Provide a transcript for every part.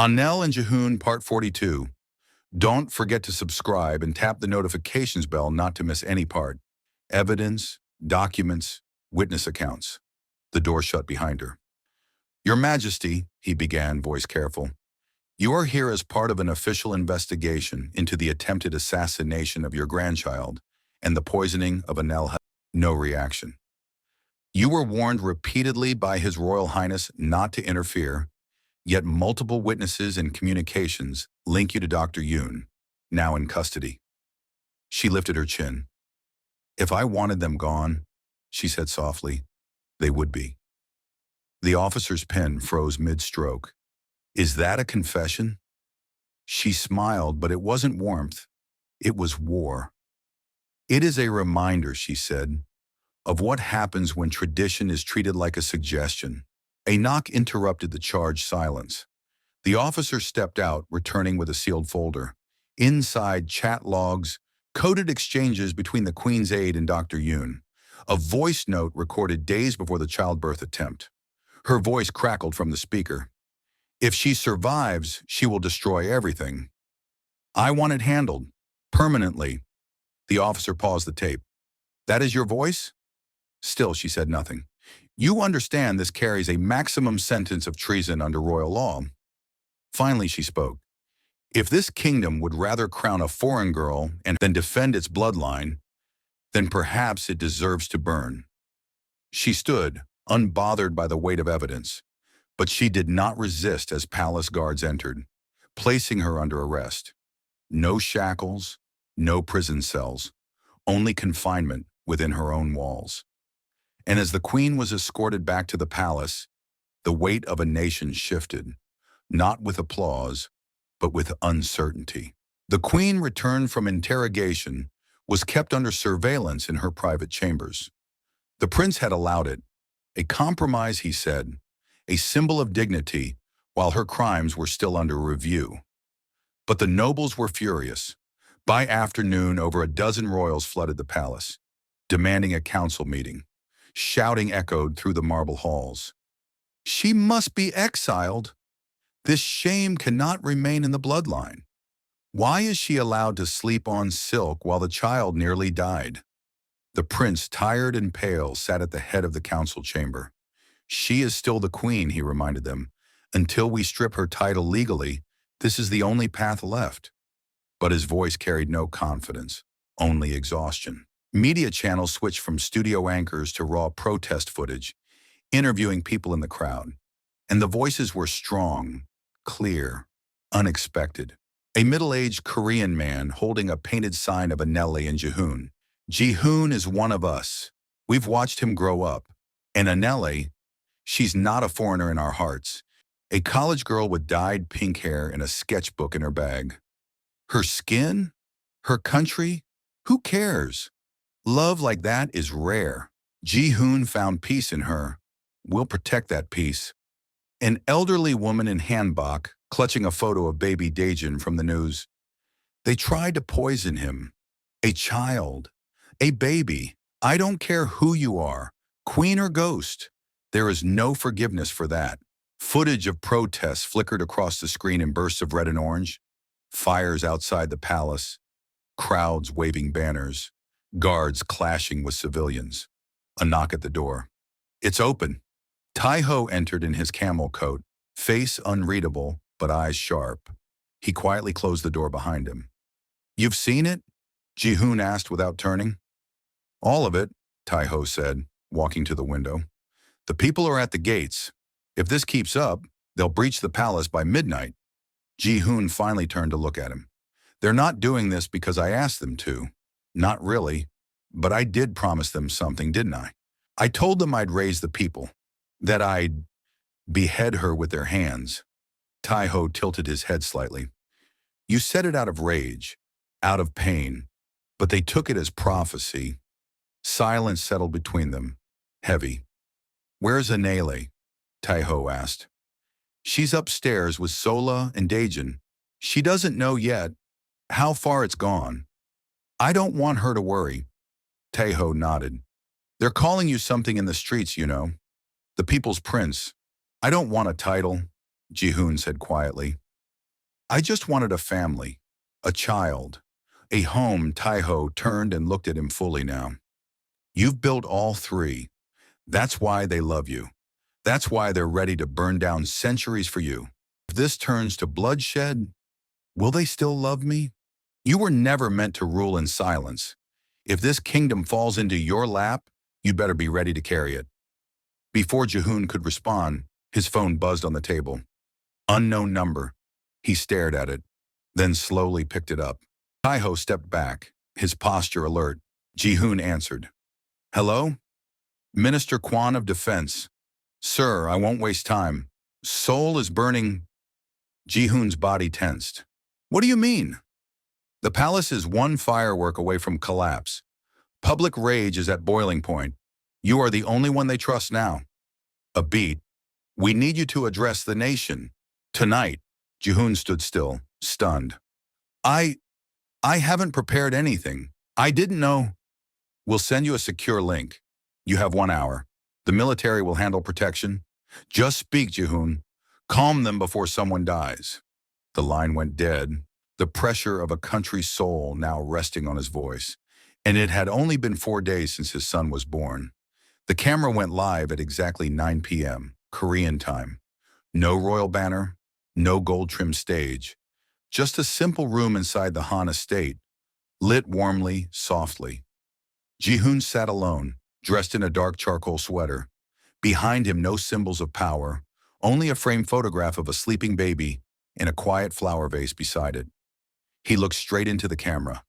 Anelle and Jihoon Part 42. Don't forget to subscribe and tap the notifications bell not to miss any part. Evidence, documents, witness accounts. The door shut behind her. Your Majesty, he began, voice careful. You are here as part of an official investigation into the attempted assassination of your grandchild and the poisoning of Anelle. No reaction. You were warned repeatedly by His Royal Highness not to interfere, yet multiple witnesses and communications link you to Dr. Yoon, now in custody. She lifted her chin. If I wanted them gone, she said softly, they would be. The officer's pen froze mid-stroke. Is that a confession? She smiled, but it wasn't warmth. It was war. It is a reminder, she said, of what happens when tradition is treated like a suggestion. A knock interrupted the charged silence. The officer stepped out, returning with a sealed folder. Inside, chat logs, coded exchanges between the Queen's aide and Dr. Yoon. A voice note recorded days before the childbirth attempt. Her voice crackled from the speaker. If she survives, she will destroy everything. I want it handled. Permanently. The officer paused the tape. That is your voice? Still, she said nothing. You understand this carries a maximum sentence of treason under royal law. Finally, she spoke. If this kingdom would rather crown a foreign girl and then defend its bloodline, then perhaps it deserves to burn. She stood, unbothered by the weight of evidence, but she did not resist as palace guards entered, placing her under arrest. No shackles, no prison cells, only confinement within her own walls. And as the Queen was escorted back to the palace, the weight of a nation shifted, not with applause, but with uncertainty. The Queen returned from interrogation, was kept under surveillance in her private chambers. The prince had allowed it, a compromise, he said, a symbol of dignity, while her crimes were still under review. But the nobles were furious. By afternoon, over a dozen royals flooded the palace, demanding a council meeting. Shouting echoed through the marble halls. She must be exiled. This shame cannot remain in the bloodline. Why is she allowed to sleep on silk while the child nearly died? The prince, tired and pale, sat at the head of the council chamber. She is still the queen, he reminded them. Until we strip her title legally, this is the only path left. But his voice carried no confidence, only exhaustion. Media channels switched from studio anchors to raw protest footage, interviewing people in the crowd. And the voices were strong, clear, unexpected. A middle-aged Korean man holding a painted sign of Anelle and Jihoon. Jihoon is one of us. We've watched him grow up. And Anelle, she's not a foreigner in our hearts. A college girl with dyed pink hair and a sketchbook in her bag. Her skin? Her country? Who cares? Love like that is rare. Jihoon found peace in her. We'll protect that peace. An elderly woman in hanbok, clutching a photo of baby Daejin from the news. They tried to poison him. A child. A baby. I don't care who you are, queen or ghost. There is no forgiveness for that. Footage of protests flickered across the screen in bursts of red and orange. Fires outside the palace. Crowds waving banners. Guards clashing with civilians. A knock at the door. It's open. Tae-ho entered in his camel coat, face unreadable, but eyes sharp. He quietly closed the door behind him. You've seen it? Jihoon asked without turning. All of it, Tae-ho said, walking to the window. The people are at the gates. If this keeps up, they'll breach the palace by midnight. Jihoon finally turned to look at him. They're not doing this because I asked them to. Not really, but I did promise them something, didn't I? I told them I'd raise the people, that I'd behead her with their hands. Tae-ho tilted his head slightly. You said it out of rage, out of pain, but they took it as prophecy. Silence settled between them, heavy. Where's Anelle? Tae-ho asked. She's upstairs with Sola and Daejin. She doesn't know yet how far it's gone. I don't want her to worry. Tae-ho nodded. They're calling you something in the streets, you know. The people's prince. I don't want a title, Jihoon said quietly. I just wanted a family, a child, a home. Taiho turned and looked at him fully now. You've built all three. That's why they love you. That's why they're ready to burn down centuries for you. If this turns to bloodshed, will they still love me? You were never meant to rule in silence. If this kingdom falls into your lap, you'd better be ready to carry it. Before Jihoon could respond, his phone buzzed on the table. Unknown number. He stared at it, then slowly picked it up. Taiho stepped back, his posture alert. Jihoon answered. Hello? Minister Kwan of Defense. Sir, I won't waste time. Seoul is burning. Jihoon's body tensed. What do you mean? The palace is one firework away from collapse. Public rage is at boiling point. You are the only one they trust now. A beat. We need you to address the nation. Tonight. Jihoon stood still, stunned. I haven't prepared anything. I didn't know. We'll send you a secure link. You have 1 hour. The military will handle protection. Just speak, Jihoon. Calm them before someone dies. The line went dead, the pressure of a country's soul now resting on his voice. And it had only been 4 days since his son was born. The camera went live at exactly 9 p.m., Korean time. No royal banner, no gold-trimmed stage. Just a simple room inside the Han estate, lit warmly, softly. Jihoon sat alone, dressed in a dark charcoal sweater. Behind him, no symbols of power, only a framed photograph of a sleeping baby and a quiet flower vase beside it. He looked straight into the camera.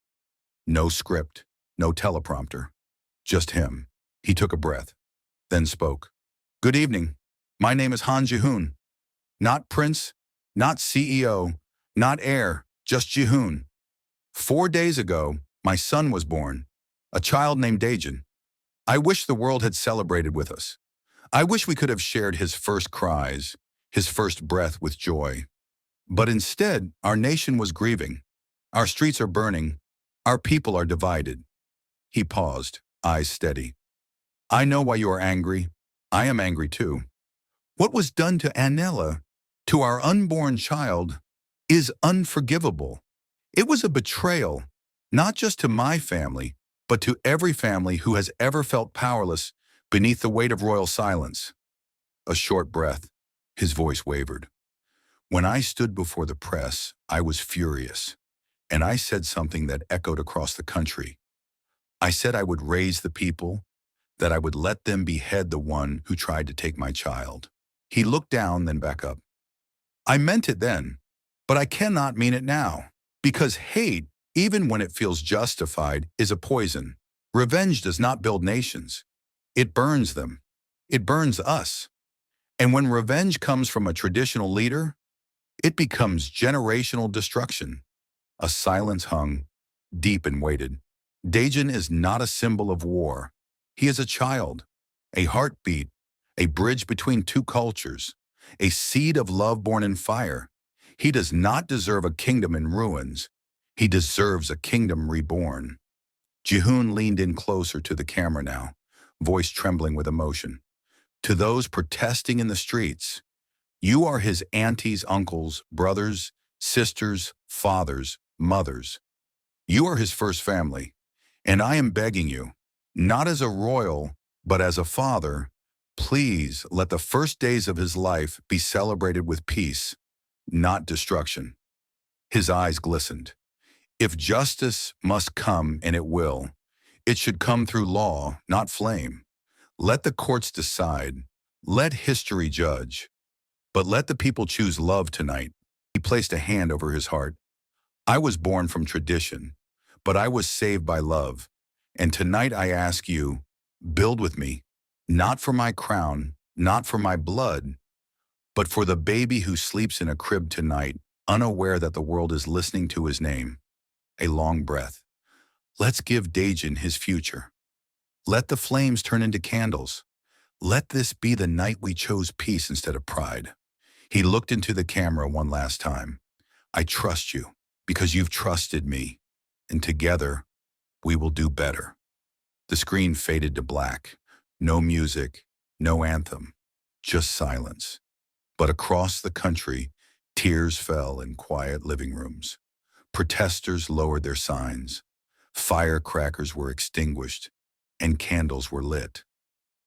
No script, no teleprompter, just him. He took a breath, then spoke. Good evening. My name is Han Jihoon. Not prince, not CEO, not heir, just Jihoon. 4 days ago, my son was born, a child named Daejin. I wish the world had celebrated with us. I wish we could have shared his first cries, his first breath with joy. But instead, our nation was grieving. Our streets are burning. Our people are divided. He paused, eyes steady. I know why you are angry. I am angry too. What was done to Anelle, to our unborn child, is unforgivable. It was a betrayal, not just to my family, but to every family who has ever felt powerless beneath the weight of royal silence. A short breath, his voice wavered. When I stood before the press, I was furious, and I said something that echoed across the country. I said I would raise the people, that I would let them behead the one who tried to take my child. He looked down, then back up. I meant it then, but I cannot mean it now, because hate, even when it feels justified, is a poison. Revenge does not build nations. It burns them. It burns us. And when revenge comes from a traditional leader, it becomes generational destruction. A silence hung, deep and weighted. Daejin is not a symbol of war. He is a child, a heartbeat, a bridge between two cultures, a seed of love born in fire. He does not deserve a kingdom in ruins. He deserves a kingdom reborn. Jihoon leaned in closer to the camera now, voice trembling with emotion. To those protesting in the streets, you are his aunties, uncles, brothers, sisters, fathers, mothers. You are his first family, and I am begging you, not as a royal, but as a father, please let the first days of his life be celebrated with peace, not destruction. His eyes glistened. If justice must come, and it will, it should come through law, not flame. Let the courts decide. Let history judge. But let the people choose love tonight. He placed a hand over his heart. I was born from tradition, but I was saved by love. And tonight I ask you, build with me, not for my crown, not for my blood, but for the baby who sleeps in a crib tonight, unaware that the world is listening to his name. A long breath. Let's give Daejin his future. Let the flames turn into candles. Let this be the night we chose peace instead of pride. He looked into the camera one last time. I trust you because you've trusted me, and together we will do better. The screen faded to black. No music, no anthem, just silence. But across the country, Tears fell in quiet living rooms. Protesters lowered their signs. Firecrackers were extinguished, and candles were lit.